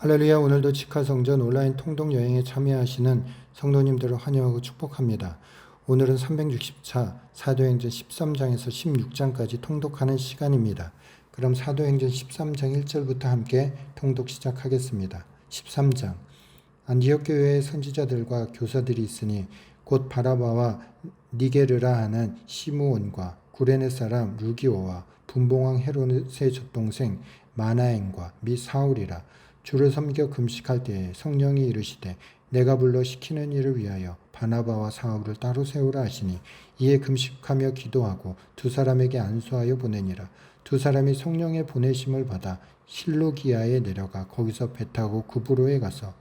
할렐루야. 오늘도 직화성전 온라인 통독 여행에 참여하시는 성도님들을 환영하고 축복합니다. 오늘은 360차 사도행전 13장에서 16장까지 통독하는 시간입니다. 그럼 사도행전 13장 1절부터 함께 통독 시작하겠습니다. 13장 안디옥 교회의 선지자들과 교사들이 있으니 곧 바나바와 니게르라 하는 시므온과 구레네 사람 루기오와 분봉왕 헤롯의 젖동생 마나엔과 및 사울이라. 주를 섬겨 금식할 때에 성령이 이르시되 내가 불러 시키는 일을 위하여 바나바와 사울을 따로 세우라 하시니 이에 금식하며 기도하고 두 사람에게 안수하여 보내니라. 두 사람이 성령의 보내심을 받아 실루기아에 내려가 거기서 배 타고 구브로에 가서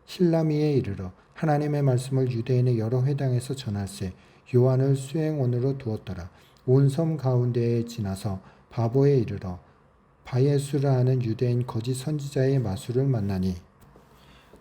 실라미에 이르러 하나님의 말씀을 유대인의 여러 회당에서 전할세 요한을 수행원으로 두었더라. 온 섬 가운데에 지나서 바보에 이르러 바예수라 하는 유대인 거짓 선지자의 마술을 만나니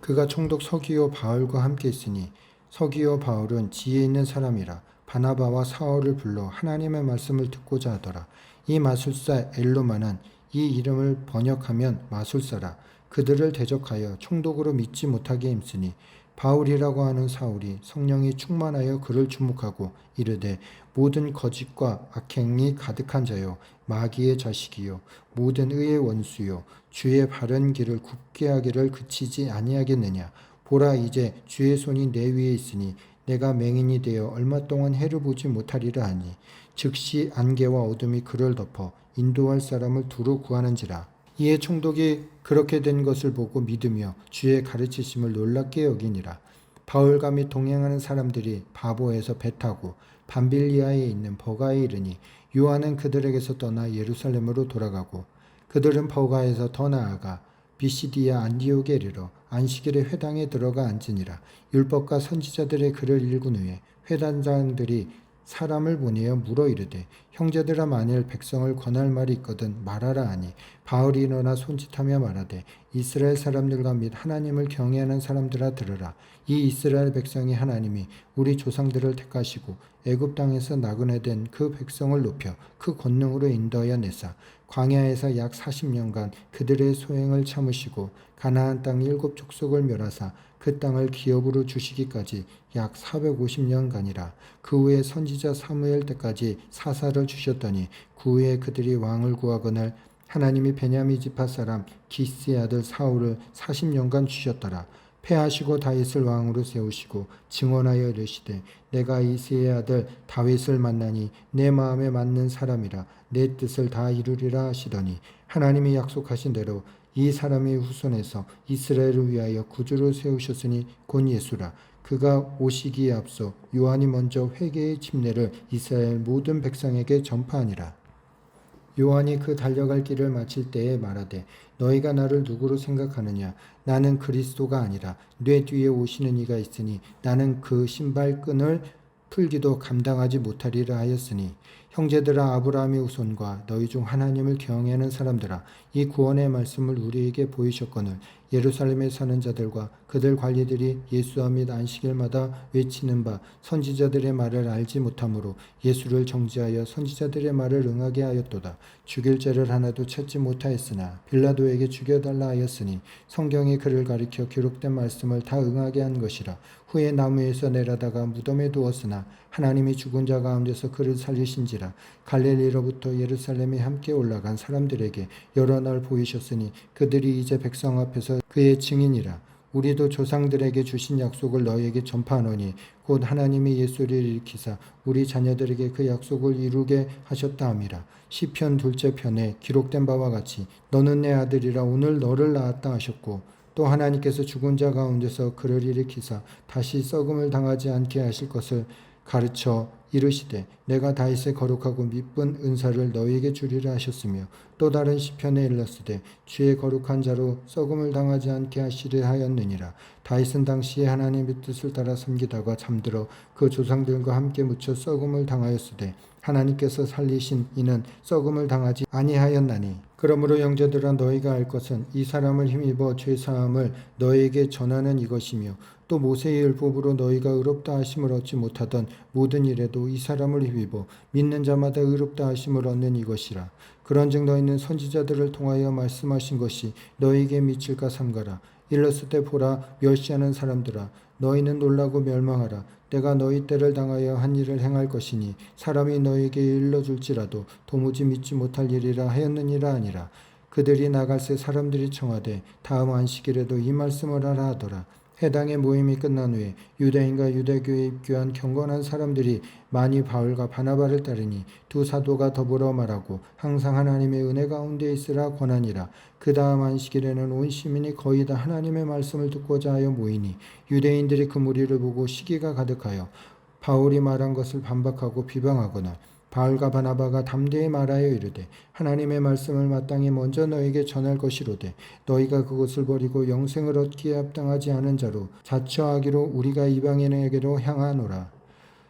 그가 총독 서기오 바울과 함께 있으니 서기오 바울은 지혜 있는 사람이라 바나바와 사울을 불러 하나님의 말씀을 듣고자 하더라. 이 마술사 엘로마는 이 이름을 번역하면 마술사라. 그들을 대적하여 총독으로 믿지 못하게 힘쓰니 바울이라고 하는 사울이 성령이 충만하여 그를 주목하고 이르되 모든 거짓과 악행이 가득한 자요 마귀의 자식이요 모든 의의 원수요 주의 바른 길을 굽게 하기를 그치지 아니하겠느냐. 보라 이제 주의 손이 내 위에 있으니 내가 맹인이 되어 얼마 동안 해를 보지 못하리라 하니 즉시 안개와 어둠이 그를 덮어 인도할 사람을 두루 구하는지라. 이에 총독이 그렇게 된 것을 보고 믿으며 주의 가르치심을 놀랍게 여기니라. 바울과 및 동행하는 사람들이 바보에서 배 타고 밤빌리아에 있는 버가에 이르니 요한은 그들에게서 떠나 예루살렘으로 돌아가고 그들은 버가에서 더 나아가 비시디아 안디옥에 이르러 안식일에 회당에 들어가 앉으니라. 율법과 선지자들의 글을 읽은 후에 회당장들이 사람을 보내어 물어 이르되 형제들아 만일 백성을 권할 말이 있거든 말하라 하니 바울이 일어나 손짓하며 말하되 이스라엘 사람들과 및 하나님을 경외하는 사람들아 들으라. 이 이스라엘 백성이 하나님이 우리 조상들을 택하시고 애굽 땅에서 나그네 된 그 백성을 높여 그 권능으로 인도하여 내사 광야에서 약 40년간 그들의 소행을 참으시고 가나안 땅 7 족속을 멸하사 그 땅을 기업으로 주시기까지 약 450년간이라. 그 후에 선지자 사무엘 때까지 사사를 주셨더니 그 후에 그들이 왕을 구하거늘 하나님이 베냐민 지파 사람 기스의 아들 사울을 40년간 주셨더라. 패하시고 다윗을 왕으로 세우시고 증언하여 이르시되 내가 이새의 아들 다윗을 만나니 내 마음에 맞는 사람이라 내 뜻을 다 이루리라 하시더니 하나님이 약속하신 대로 이 사람의 후손에서 이스라엘을 위하여 구주를 세우셨으니 곧 예수라. 그가 오시기에 앞서 요한이 먼저 회개의 침례를 이스라엘 모든 백성에게 전파하니라. 요한이 그 달려갈 길을 마칠 때에 말하되 너희가 나를 누구로 생각하느냐. 나는 그리스도가 아니라 내 뒤에 오시는 이가 있으니 나는 그 신발끈을 풀기도 감당하지 못하리라 하였으니 형제들아 아브라함의 후손과 너희 중 하나님을 경외하는 사람들아 이 구원의 말씀을 우리에게 보이셨거늘 예루살렘에 사는 자들과 그들 관리들이 예수와 및 안식일마다 외치는 바 선지자들의 말을 알지 못하므로 예수를 정죄하여 선지자들의 말을 응하게 하였도다. 죽일 죄를 하나도 찾지 못하였으나 빌라도에게 죽여달라 하였으니 성경이 그를 가리켜 기록된 말씀을 다 응하게 한 것이라. 후에 나무에서 내려다가 무덤에 두었으나 하나님이 죽은 자 가운데서 그를 살리신지라. 갈릴리로부터 예루살렘에 함께 올라간 사람들에게 여러 날 보이셨으니 그들이 이제 백성 앞에서 그의 증인이라. 우리도 조상들에게 주신 약속을 너희에게 전파하노니 곧 하나님이 예수를 일으키사 우리 자녀들에게 그 약속을 이루게 하셨다 함이라. 시편 2째 편에 기록된 바와 같이 너는 내 아들이라 오늘 너를 낳았다 하셨고 또 하나님께서 죽은 자 가운데서 그를 일으키사 다시 썩음을 당하지 않게 하실 것을 가르쳐 이르시되 내가 다윗의 거룩하고 미쁜 은사를 너희에게 주리라 하셨으며 또 다른 시편에 일렀으되 주의 거룩한 자로 썩음을 당하지 않게 하시려 하였느니라. 다윗은 당시에 하나님의 뜻을 따라 섬기다가 잠들어 그 조상들과 함께 묻혀 썩음을 당하였으되 하나님께서 살리신 이는 썩음을 당하지 아니하였나니 그러므로 형제들아 너희가 알 것은 이 사람을 힘입어 죄사함을 너희에게 전하는 이것이며 또 모세의 율법으로 너희가 의롭다 하심을 얻지 못하던 모든 일에도 이 사람을 힘입어 믿는 자마다 의롭다 하심을 얻는 이것이라. 그런즉 너희는 선지자들을 통하여 말씀하신 것이 너희에게 미칠까 삼가라. 일렀을 때 보라, 멸시하는 사람들아, 너희는 놀라고 멸망하라. 내가 너희 때를 당하여 한 일을 행할 것이니 사람이 너희에게 일러줄지라도 도무지 믿지 못할 일이라 하였느니라 아니라. 그들이 나갈새 사람들이 청하되 다음 안식일에도 이 말씀을 하라 하더라. 해당의 모임이 끝난 후에 유대인과 유대교에 입교한 경건한 사람들이 많이 바울과 바나바를 따르니 두 사도가 더불어 말하고 항상 하나님의 은혜 가운데 있으라 권하니라. 그 다음 안식일에는 온 시민이 거의 다 하나님의 말씀을 듣고자 하여 모이니 유대인들이 그 무리를 보고 시기가 가득하여 바울이 말한 것을 반박하고 비방하거나 바울과 바나바가 담대히 말하여 이르되 하나님의 말씀을 마땅히 먼저 너에게 전할 것이로되 너희가 그것을 버리고 영생을 얻기에 합당하지 않은 자로 자처하기로 우리가 이방인에게로 향하노라.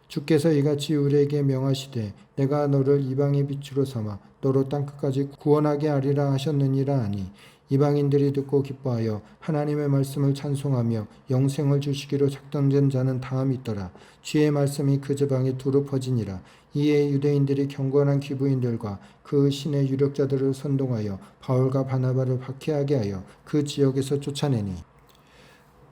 주께서 이같이 우리에게 명하시되 내가 너를 이방의 빛으로 삼아 너로 땅끝까지 구원하게 하리라 하셨느니라 하니 이방인들이 듣고 기뻐하여 하나님의 말씀을 찬송하며 영생을 주시기로 작정된 자는 다음이 있더라. 주의 말씀이 그 지방에 두루 퍼지니라. 이에 유대인들이 경건한 귀부인들과 그 신의 유력자들을 선동하여 바울과 바나바를 박해하게 하여 그 지역에서 쫓아내니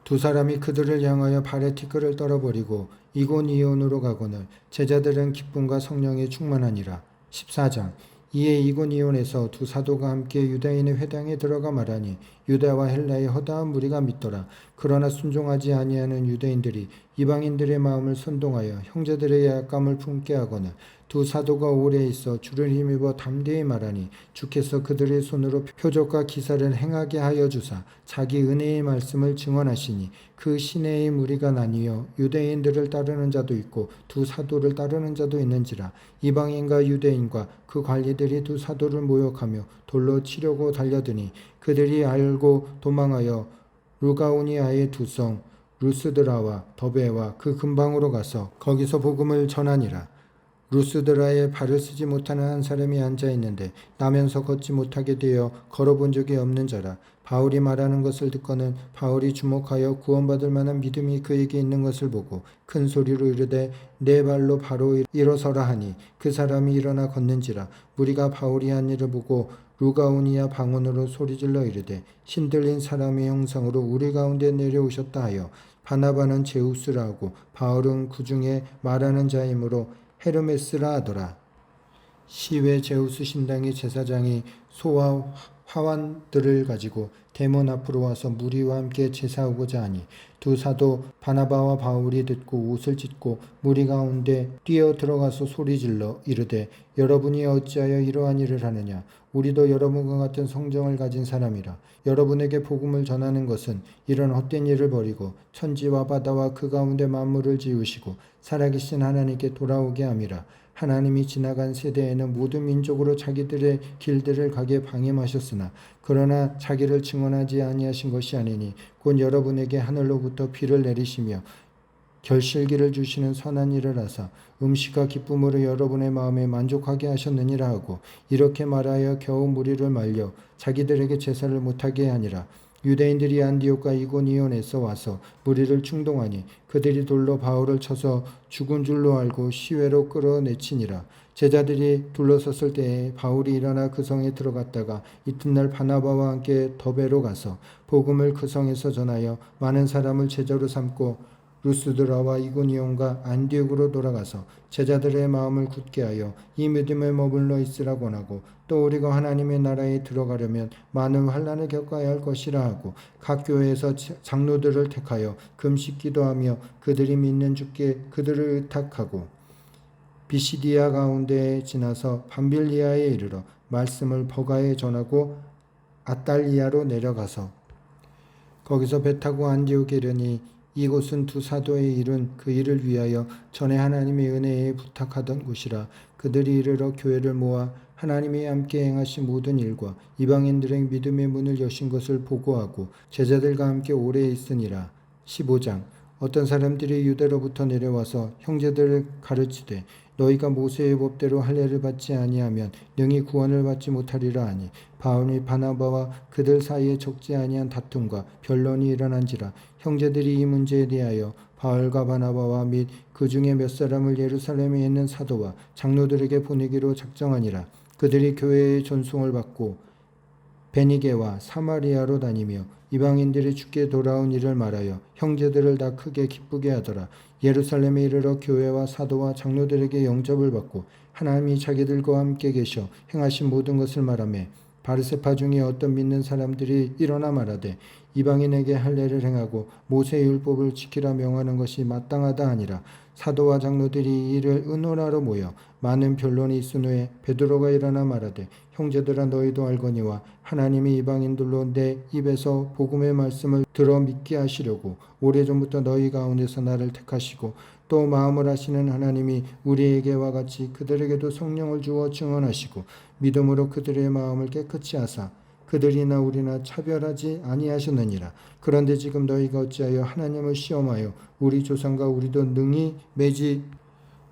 두 사람이 그들을 향하여 발에 티끌을 떨어버리고 이고니온으로 가거늘 제자들은 기쁨과 성령에 충만하니라. 14장. 이에 이고니온에서 두 사도가 함께 유대인의 회당에 들어가 말하니 유대와 헬라의 허다한 무리가 믿더라. 그러나 순종하지 아니하는 유대인들이 이방인들의 마음을 선동하여 형제들의 약감을 품게 하거늘 두 사도가 오래 있어 주를 힘입어 담대히 말하니 주께서 그들의 손으로 표적과 기사를 행하게 하여 주사 자기 은혜의 말씀을 증언하시니 그 시내의 무리가 나뉘어 유대인들을 따르는 자도 있고 두 사도를 따르는 자도 있는지라. 이방인과 유대인과 그 관리들이 두 사도를 모욕하며 돌로 치려고 달려드니 그들이 알고 도망하여 루가오니아의 두 성 루스드라와 더베와 그 근방으로 가서 거기서 복음을 전하니라. 루스드라에 발을 쓰지 못하는 한 사람이 앉아 있는데 나면서 걷지 못하게 되어 걸어본 적이 없는 자라. 바울이 말하는 것을 듣고는 바울이 주목하여 구원받을 만한 믿음이 그에게 있는 것을 보고 큰 소리로 이르되 내 발로 바로 일어서라 하니 그 사람이 일어나 걷는지라. 무리가 바울이 한 일을 보고 루가오니아 방언으로 소리질러 이르되 신들린 사람의 형상으로 우리 가운데 내려오셨다 하여 바나바는 제우스라 하고 바울은 그 중에 말하는 자이므로 헤르메스라 하더라. 시외 제우스 신당의 제사장이 소와 화환들을 가지고 대문 앞으로 와서 무리와 함께 제사하고자 하니 두 사도 바나바와 바울이 듣고 옷을 찢고 무리 가운데 뛰어 들어가서 소리질러 이르되 여러분이 어찌하여 이러한 일을 하느냐. 우리도 여러분과 같은 성정을 가진 사람이라. 여러분에게 복음을 전하는 것은 이런 헛된 일을 버리고 천지와 바다와 그 가운데 만물을 지으시고 살아계신 하나님께 돌아오게 함이라. 하나님이 지나간 세대에는 모든 민족으로 자기들의 길들을 가게 방임하셨으나 그러나 자기를 증언하지 아니하신 것이 아니니 곧 여러분에게 하늘로부터 비를 내리시며 결실기를 주시는 선한 일을 하사 음식과 기쁨으로 여러분의 마음에 만족하게 하셨느니라 하고 이렇게 말하여 겨우 무리를 말려 자기들에게 제사를 못하게 하니라. 유대인들이 안디옥과 이고니온에서 와서 무리를 충동하니 그들이 돌로 바울을 쳐서 죽은 줄로 알고 시외로 끌어내치니라. 제자들이 둘러섰을 때에 바울이 일어나 그 성에 들어갔다가 이튿날 바나바와 함께 더베로 가서 복음을 그 성에서 전하여 많은 사람을 제자로 삼고 루스드라와 이고니온과 안디옥으로 돌아가서 제자들의 마음을 굳게 하여 이 믿음에 머물러 있으라 권하고 또 우리가 하나님의 나라에 들어가려면 많은 환난을 겪어야 할 것이라 하고 각 교회에서 장로들을 택하여 금식 기도하며 그들이 믿는 주께 그들을 의탁하고 비시디아 가운데에 지나서 밤빌리아에 이르러 말씀을 버가에 전하고 아달리아로 내려가서 거기서 배 타고 안디옥에 이르니 이곳은 두 사도의 일은 그 일을 위하여 전에 하나님의 은혜에 부탁하던 곳이라. 그들이 이르러 교회를 모아 하나님이 함께 행하신 모든 일과 이방인들의 믿음의 문을 여신 것을 보고하고 제자들과 함께 오래 있으니라. 15장. 어떤 사람들이 유대로부터 내려와서 형제들을 가르치되 너희가 모세의 법대로 할례를 받지 아니하면 능히 구원을 받지 못하리라 하니 바울이 바나바와 그들 사이에 적지 아니한 다툼과 변론이 일어난지라. 형제들이 이 문제에 대하여 바울과 바나바와 및 그 중에 몇 사람을 예루살렘에 있는 사도와 장로들에게 보내기로 작정하니라. 그들이 교회의 존송을 받고 베니게와 사마리아로 다니며 이방인들이 주께 돌아온 일을 말하여 형제들을 다 크게 기쁘게 하더라. 예루살렘에 이르러 교회와 사도와 장로들에게 영접을 받고 하나님이 자기들과 함께 계셔 행하신 모든 것을 말하며 바르세파 중에 어떤 믿는 사람들이 일어나 말하되 이방인에게 할례를 행하고 모세의 율법을 지키라 명하는 것이 마땅하다 하니라. 사도와 장로들이 이 일을 의논하러 모여 많은 변론이 있은 후에 베드로가 일어나 말하되 형제들아 너희도 알거니와 하나님이 이방인들로 내 입에서 복음의 말씀을 들어 믿게 하시려고 오래전부터 너희 가운데서 나를 택하시고 또 마음을 하시는 하나님이 우리에게와 같이 그들에게도 성령을 주어 증언하시고 믿음으로 그들의 마음을 깨끗이 하사 그들이나 우리나 차별하지 아니하셨느니라. 그런데 지금 너희가 어찌하여 하나님을 시험하여 우리 조상과 우리도 능히 매지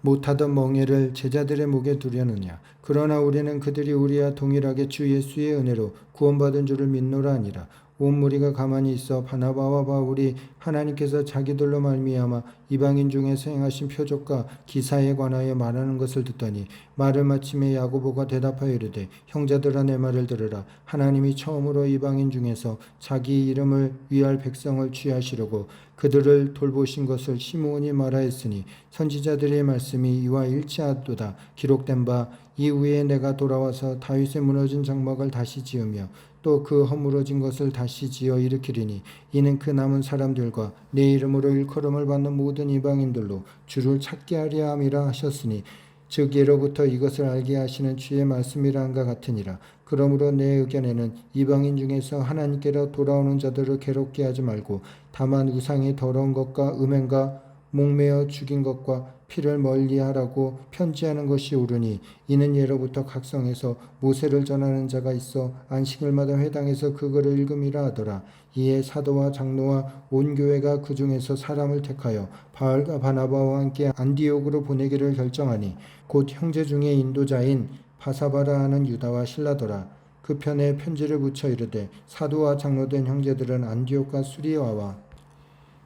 못하던 멍에를 제자들의 목에 두려느냐. 그러나 우리는 그들이 우리와 동일하게 주 예수의 은혜로 구원받은 줄을 믿노라 하니라. 온 무리가 가만히 있어 바나바와 바울이 하나님께서 자기들로 말미암아 이방인 중에서 행하신 표적과 기사에 관하여 말하는 것을 듣더니 말을 마침에 야고보가 대답하여 이르되 형제들아 내 말을 들으라. 하나님이 처음으로 이방인 중에서 자기 이름을 위할 백성을 취하시려고 그들을 돌보신 것을 시므온이 말하였으니 선지자들의 말씀이 이와 일치하도다. 기록된 바 이후에 내가 돌아와서 다윗의 무너진 장막을 다시 지으며 또 그 허물어진 것을 다시 지어 일으키리니 이는 그 남은 사람들과 내 이름으로 일컬음을 받는 모든 이방인들로 주를 찾게 하려 함이라 하셨으니 즉 예로부터 이것을 알게 하시는 주의 말씀이라 한가 같으니라. 그러므로 내 의견에는 이방인 중에서 하나님께로 돌아오는 자들을 괴롭게 하지 말고 다만 우상의 더러운 것과 음행과 목매어 죽인 것과 피를 멀리하라고 편지하는 것이 옳으니 이는 예로부터 각성에서 모세를 전하는 자가 있어 안식일마다 회당에서 그거를 읽음이라 하더라. 이에 사도와 장로와 온 교회가 그 중에서 사람을 택하여 바울과 바나바와 함께 안디옥으로 보내기를 결정하니 곧 형제 중에 인도자인 바사바라 하는 유다와 실라더라. 그 편에 편지를 붙여 이르되 사도와 장로된 형제들은 안디옥과 수리아와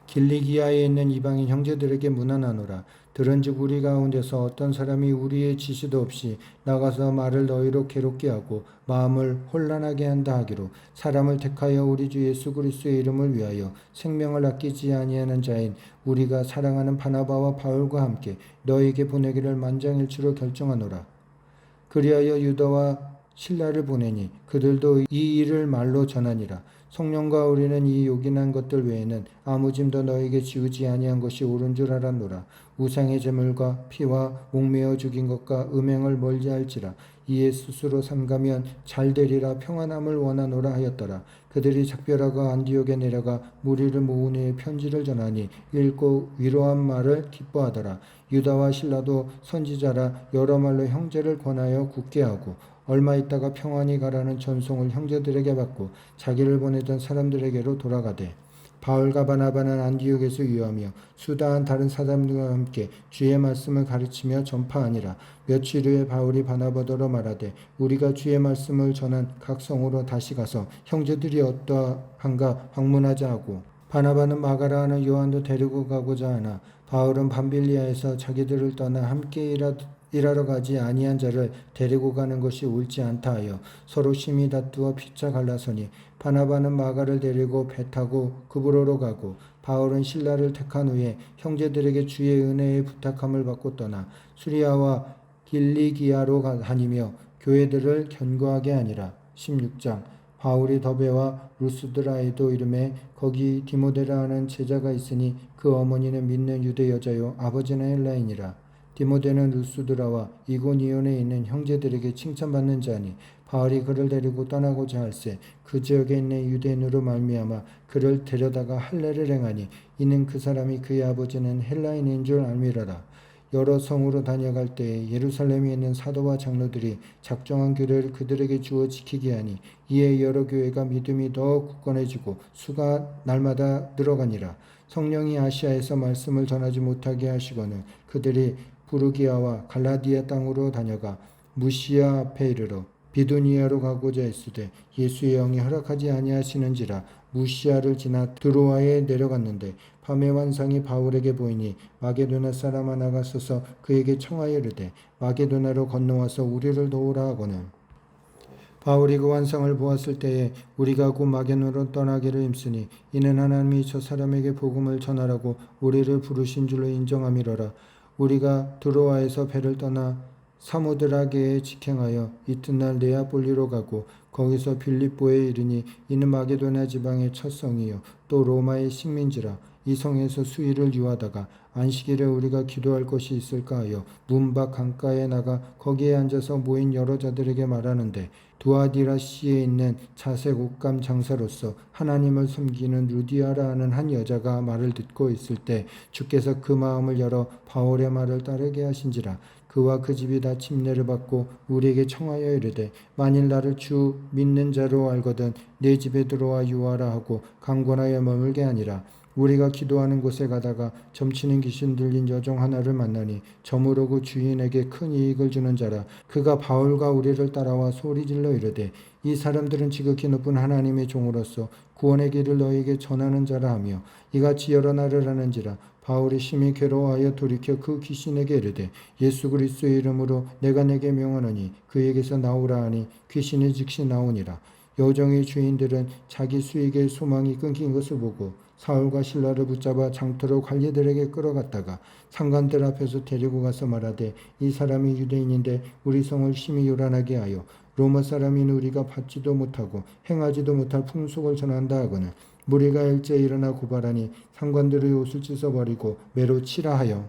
길리기아에 있는 이방인 형제들에게 문안하노라. 들은즉 우리 가운데서 어떤 사람이 우리의 지시도 없이 나가서 말을 너희로 괴롭게 하고 마음을 혼란하게 한다 하기로 사람을 택하여 우리 주 예수 그리스도의 이름을 위하여 생명을 아끼지 아니하는 자인 우리가 사랑하는 바나바와 바울과 함께 너희에게 보내기를 만장일치로 결정하노라. 그리하여 유다와 신라를 보내니 그들도 이 일을 말로 전하니라. 성령과 우리는 이 요긴한 것들 외에는 아무 짐도 너에게 지우지 아니한 것이 옳은 줄 알았노라. 우상의 제물과 피와 목매어 죽인 것과 음행을 멀리할지라. 이에 스스로 삼가면 잘되리라 평안함을 원하노라 하였더라. 그들이 작별하고 안디옥에 내려가 무리를 모은 후에 편지를 전하니 읽고 위로한 말을 기뻐하더라. 유다와 신라도 선지자라 여러 말로 형제를 권하여 굳게 하고 얼마 있다가 평안히 가라는 전송을 형제들에게 받고 자기를 보내던 사람들에게로 돌아가되 바울과 바나바는 안디옥에서 유하며 수다한 다른 사람들과 함께 주의 말씀을 가르치며 전파하니라. 며칠 후에 바울이 바나바더러 말하되 우리가 주의 말씀을 전한 각 성으로 다시 가서 형제들이 어떠한가 방문하자 하고 바나바는 마가라 하는 요한도 데리고 가고자 하나 바울은 밤빌리아에서 자기들을 떠나 함께 일하러 가지 아니한 자를 데리고 가는 것이 옳지 않다 하여 서로 심히 다투어 피차 갈라서니 바나바는 마가를 데리고 배 타고 그브로로 가고 바울은 신라를 택한 후에 형제들에게 주의 은혜의 부탁함을 받고 떠나 수리아와 길리기아로 다니며 교회들을 견고하게 하니라. 16장 바울이 더베와 루스드라에도 이름에 거기 디모데라 하는 제자가 있으니 그 어머니는 믿는 유대 여자요 아버지는 헬라인이라. 디모데는 루스드라와 이고니온에 있는 형제들에게 칭찬받는 자니 바울이 그를 데리고 떠나고자 할세 그 지역에 있는 유대인으로 말미암아 그를 데려다가 할례를 행하니 이는 그 사람이 그의 아버지는 헬라인인 줄 알미라라. 여러 성으로 다녀갈 때에 예루살렘에 있는 사도와 장로들이 작정한 규례를 그들에게 주어 지키게 하니 이에 여러 교회가 믿음이 더 굳건해지고 수가 날마다 늘어가니라. 성령이 아시아에서 말씀을 전하지 못하게 하시거늘 그들이 부르기아와 갈라디아 땅으로 다녀가 무시아 앞에 이르러 비두니아로 가고자 했으되 예수의 영이 허락하지 아니하시는지라 무시아를 지나 드로아에 내려갔는데 밤에 환상이 바울에게 보이니 마게도나 사람 하나가 서서 그에게 청하여 이르되 마게도나로 건너와서 우리를 도우라 하거늘 바울이 그 환상을 보았을 때에 우리가 곧 마게도나로 떠나기를 힘쓰니 이는 하나님이 저 사람에게 복음을 전하라고 우리를 부르신 줄로 인정함이로라. 우리가 드로아에서 배를 떠나 사모드라게에 직행하여 이튿날 네아폴리로 가고 거기서 빌립보에 이르니 이는 마게도냐 지방의 첫 성이요 또 로마의 식민지라. 이 성에서 수일을 유하다가 안식일에 우리가 기도할 것이 있을까 하여 문 밖 강가에 나가 거기에 앉아서 모인 여러 자들에게 말하는데 두아디라시에 있는 자색 옷감 장사로서 하나님을 섬기는 루디아라 하는 한 여자가 말을 듣고 있을 때 주께서 그 마음을 열어 바울의 말을 따르게 하신지라. 그와 그 집이 다 침례를 받고 우리에게 청하여 이르되 만일 나를 주 믿는 자로 알거든 내 집에 들어와 유하라 하고 강권하여 머물게 하니라. 우리가 기도하는 곳에 가다가 점치는 귀신 들린 여종 하나를 만나니 저무로 그 주인에게 큰 이익을 주는 자라. 그가 바울과 우리를 따라와 소리질러 이르되 이 사람들은 지극히 높은 하나님의 종으로서 구원의 길을 너희에게 전하는 자라 하며 이같이 여러 날을 하는지라. 바울이 심히 괴로워하여 돌이켜 그 귀신에게 이르되 예수 그리스도의 이름으로 내가 내게 명하노니 그에게서 나오라 하니 귀신이 즉시 나오니라. 여종의 주인들은 자기 수익의 소망이 끊긴 것을 보고 사울과 실라를 붙잡아 장터로 관리들에게 끌어갔다가 상관들 앞에서 데리고 가서 말하되 이 사람이 유대인인데 우리 성을 심히 요란하게 하여 로마 사람인 우리가 받지도 못하고 행하지도 못할 풍속을 전한다 하거늘 무리가 일제에 일어나 고발하니 상관들의 옷을 찢어버리고 매로 치라 하여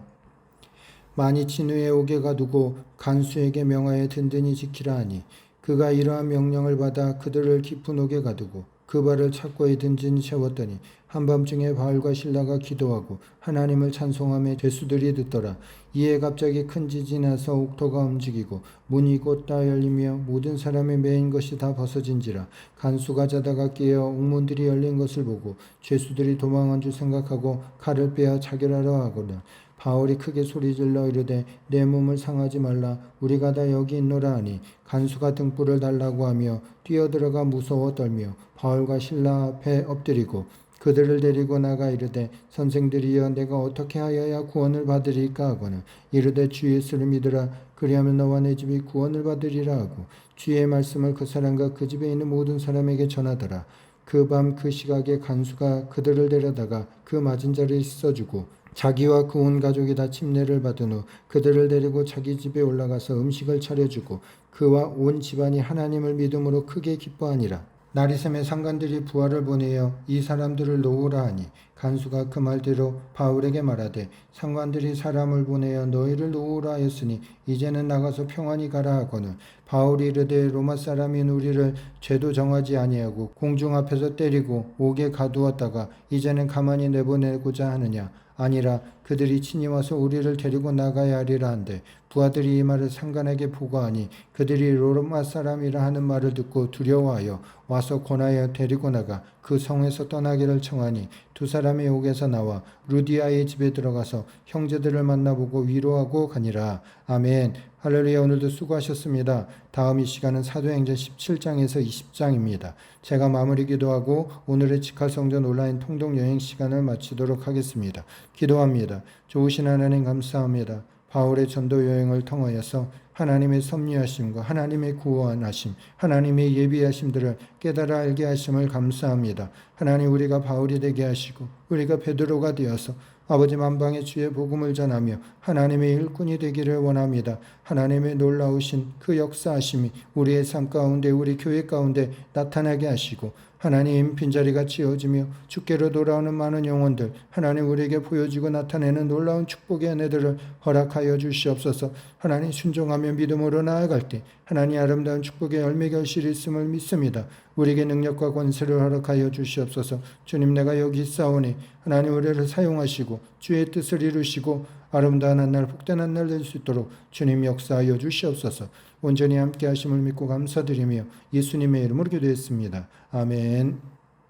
많이 친 후에 옥에 가두고 간수에게 명하여 든든히 지키라 하니 그가 이러한 명령을 받아 그들을 깊은 옥에 가두고 그 발을 착고에 든든히 채웠더니 한밤중에 바울과 실라가 기도하고 하나님을 찬송하며 죄수들이 듣더라. 이에 갑자기 큰 지진이 나서 옥토가 움직이고 문이 곧 다 열리며 모든 사람의 매인 것이 다 벗어진지라. 간수가 자다가 깨어 옥문들이 열린 것을 보고 죄수들이 도망한 줄 생각하고 칼을 빼어 자결하려 하거든 바울이 크게 소리질러 이르되 내 몸을 상하지 말라 우리가 다 여기 있노라 하니 간수가 등불을 달라고 하며 뛰어들어가 무서워 떨며 바울과 실라 앞에 엎드리고 그들을 데리고 나가 이르되 선생들이여 내가 어떻게 하여야 구원을 받으리까 하거늘 이르되 주 예수를 믿으라 그리하면 너와 내 집이 구원을 받으리라 하고 주의 말씀을 그 사람과 그 집에 있는 모든 사람에게 전하더라. 그 밤 그 시각에 간수가 그들을 데려다가 그 맞은 자를 씻어주고 자기와 그 온 가족이 다 침례를 받은 후 그들을 데리고 자기 집에 올라가서 음식을 차려주고 그와 온 집안이 하나님을 믿음으로 크게 기뻐하니라. 나리샘의 상관들이 부하를 보내어 이 사람들을 놓으라 하니 간수가 그 말대로 바울에게 말하되 상관들이 사람을 보내어 너희를 놓으라 하였으니 이제는 나가서 평안히 가라 하거늘 바울이 이르되 로마 사람인 우리를 죄도 정하지 아니하고 공중 앞에서 때리고 옥에 가두었다가 이제는 가만히 내보내고자 하느냐 아니라 그들이 친히 와서 우리를 데리고 나가야 하리라 한데 부하들이 이 말을 상관에게 보고하니 그들이 로마 사람이라 하는 말을 듣고 두려워하여 와서 권하여 데리고 나가 그 성에서 떠나기를 청하니 두 사람이 옥에서 나와 루디아의 집에 들어가서 형제들을 만나보고 위로하고 가니라. 아멘. 할렐루야. 오늘도 수고하셨습니다. 다음 이 시간은 사도행전 17장에서 20장입니다. 제가 마무리 기도하고 오늘의 직할성전 온라인 통독 여행 시간을 마치도록 하겠습니다. 기도합니다. 좋으신 하나님 감사합니다. 바울의 전도 여행을 통하여서 하나님의 섭리하심과 하나님의 구원하심, 하나님의 예비하심들을 깨달아 알게 하심을 감사합니다. 하나님 우리가 바울이 되게 하시고 우리가 베드로가 되어서 아버지 만방의 주의 복음을 전하며 하나님의 일꾼이 되기를 원합니다. 하나님의 놀라우신 그 역사하심이 우리의 삶 가운데 우리 교회 가운데 나타나게 하시고 하나님 빈자리가 채워지며 주께로 돌아오는 많은 영혼들 하나님 우리에게 보여주고 나타내는 놀라운 축복의 은혜들을 허락하여 주시옵소서. 하나님 순종하며 믿음으로 나아갈 때 하나님 아름다운 축복의 열매 결실이 있음을 믿습니다. 우리에게 능력과 권세를 허락하여 주시옵소서. 주님 내가 여기 있사오니 하나님 우리를 사용하시고 주의 뜻을 이루시고 아름다운 한 날 복된 한 날 될 수 있도록 주님 역사하여 주시옵소서. 온전히 함께 하심을 믿고 감사드리며 예수님의 이름으로 기도했습니다. 아멘.